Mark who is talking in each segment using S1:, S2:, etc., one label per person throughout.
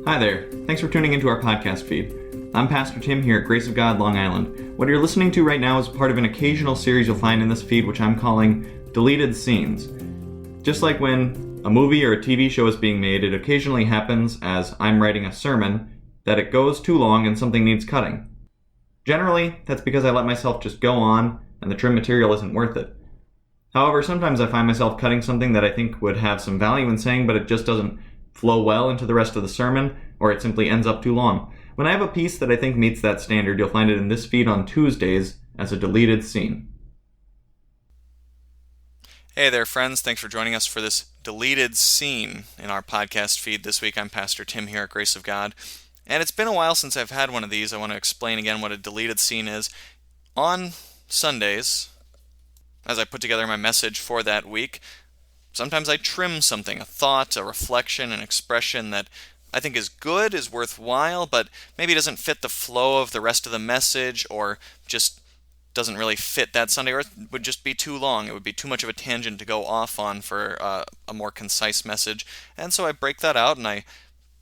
S1: Hi there. Thanks for tuning into our podcast feed. I'm Pastor Tim here at Grace of God, Long Island. What you're listening to right now is part of an occasional series you'll find in this feed, which I'm calling Deleted Scenes. Just like when a movie or a TV show is being made, it occasionally happens as I'm writing a sermon that it goes too long and something needs cutting. Generally, that's because I let myself just go on and the trim material isn't worth it. However, sometimes I find myself cutting something that I think would have some value in saying, but it just doesn't flow well into the rest of the sermon, or it simply ends up too long. When I have a piece that I think meets that standard, you'll find it in this feed on Tuesdays as a deleted scene.
S2: Hey there, friends. Thanks for joining us for this deleted scene in our podcast feed this week. I'm Pastor Tim here at Grace of God. And it's been a while since I've had one of these. I want to explain again what a deleted scene is. On Sundays, as I put together my message for that week, sometimes I trim something, a thought, a reflection, an expression that I think is good, is worthwhile, but maybe doesn't fit the flow of the rest of the message, or just doesn't really fit that Sunday, or it would just be too long. It would be too much of a tangent to go off on for a more concise message. And so I break that out and I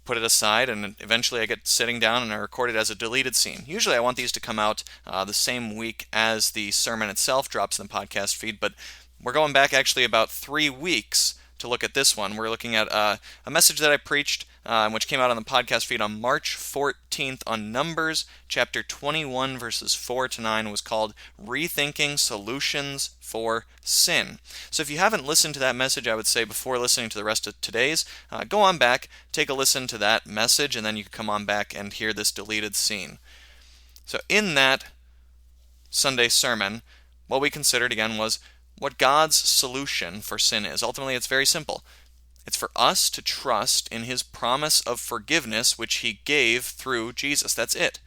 S2: put it aside, and eventually I get sitting down and I record it as a deleted scene. Usually I want these to come out the same week as the sermon itself drops in the podcast feed, but we're going back actually about 3 weeks to look at this one. We're looking at a message that I preached, which came out on the podcast feed on March 14th on Numbers, chapter 21, verses 4 to 9, was called Rethinking Solutions for Sin. So if you haven't listened to that message, I would say before listening to the rest of today's, go on back, take a listen to that message, and then you can come on back and hear this deleted scene. So in that Sunday sermon, what we considered again was what God's solution for sin is. Ultimately, it's very simple. It's for us to trust in His promise of forgiveness, which He gave through Jesus. That's it.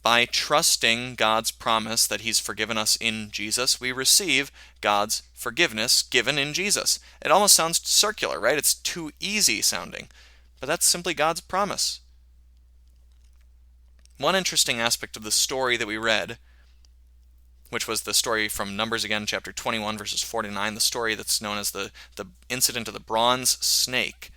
S2: By trusting God's promise that He's forgiven us in Jesus, we receive God's forgiveness given in Jesus. It almost sounds circular, right? It's too easy sounding. But that's simply God's promise. One interesting aspect of the story that we read, which was the story from Numbers again, chapter 21, verses 4 to 9, the story that's known as the incident of the bronze snake.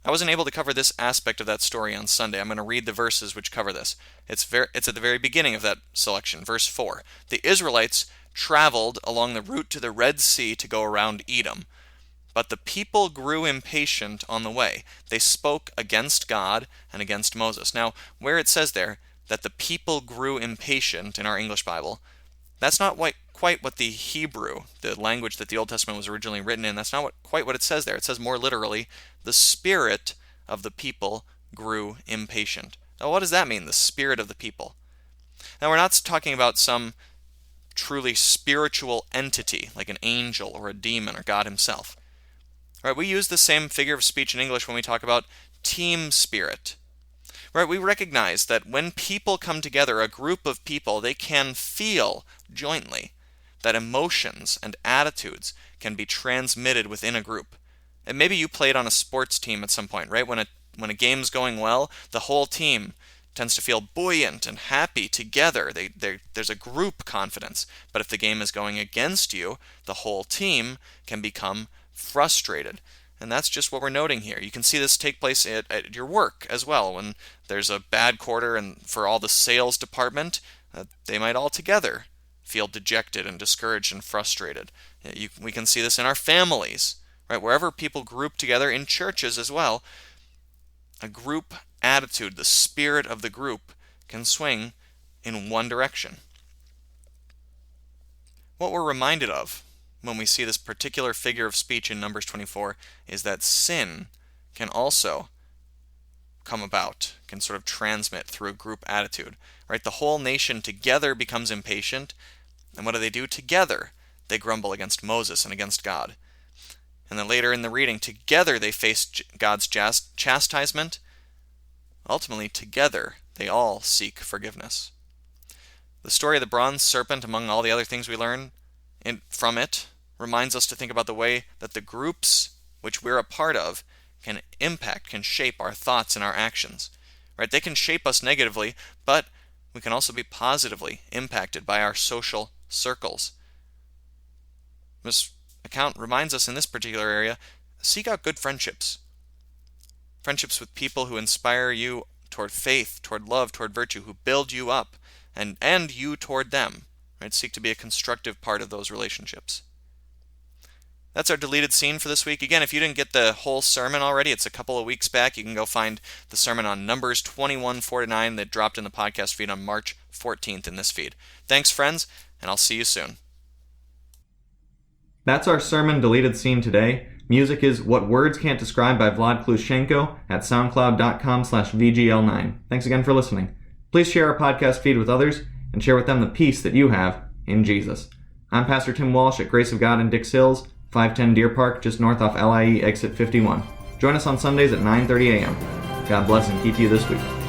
S2: I wasn't able to cover this aspect of that story on Sunday. I'm going to read the verses which cover this. It's at the very beginning of that selection, verse 4. The Israelites traveled along the route to the Red Sea to go around Edom. But the people grew impatient on the way. They spoke against God and against Moses. Now, where it says there that the people grew impatient in our English Bible, that's not quite what the Hebrew, the language that the Old Testament was originally written in, that's not quite what it says there. It says more literally, the spirit of the people grew impatient. Now, what does that mean, the spirit of the people? Now, we're not talking about some truly spiritual entity, like an angel or a demon or God Himself. Right? We use the same figure of speech in English when we talk about team spirit. Right, we recognize that when people come together, a group of people, they can feel jointly that emotions and attitudes can be transmitted within a group. And maybe you played on a sports team at some point, right? When a game's going well, the whole team tends to feel buoyant and happy together. There's a group confidence. But if the game is going against you, the whole team can become frustrated. And that's just what we're noting here. You can see this take place at your work as well. When there's a bad quarter and for all the sales department, they might all together feel dejected and discouraged and frustrated. We can see this in our families, right? Wherever people group together, in churches as well, a group attitude, the spirit of the group, can swing in one direction. What we're reminded of when we see this particular figure of speech in Numbers 24 is that sin can also come about, can sort of transmit through a group attitude. Right? The whole nation together becomes impatient, and what do? Together, they grumble against Moses and against God. And then later in the reading, together they face God's chastisement. Ultimately, together, they all seek forgiveness. The story of the bronze serpent, among all the other things we learn from it, reminds us to think about the way that the groups which we're a part of can shape our thoughts and our actions. Right? They can shape us negatively, but we can also be positively impacted by our social circles. This account reminds us in this particular area, seek out good friendships. Friendships with people who inspire you toward faith, toward love, toward virtue, who build you up, and you toward them. Right? Seek to be a constructive part of those relationships. That's our deleted scene for this week. Again, if you didn't get the whole sermon already, it's a couple of weeks back. You can go find the sermon on Numbers 21:49 that dropped in the podcast feed on March 14th in this feed. Thanks, friends, and I'll see you soon.
S1: That's our sermon deleted scene today. Music is What Words Can't Describe by Vlad Gluschenko at soundcloud.com/VGL9. Thanks again for listening. Please share our podcast feed with others and share with them the peace that you have in Jesus. I'm Pastor Tim Walsh at Grace of God in Dix Hills, 510 Deer Park, just north off LIE exit 51. Join us on Sundays at 9:30 a.m. God bless and keep you this week.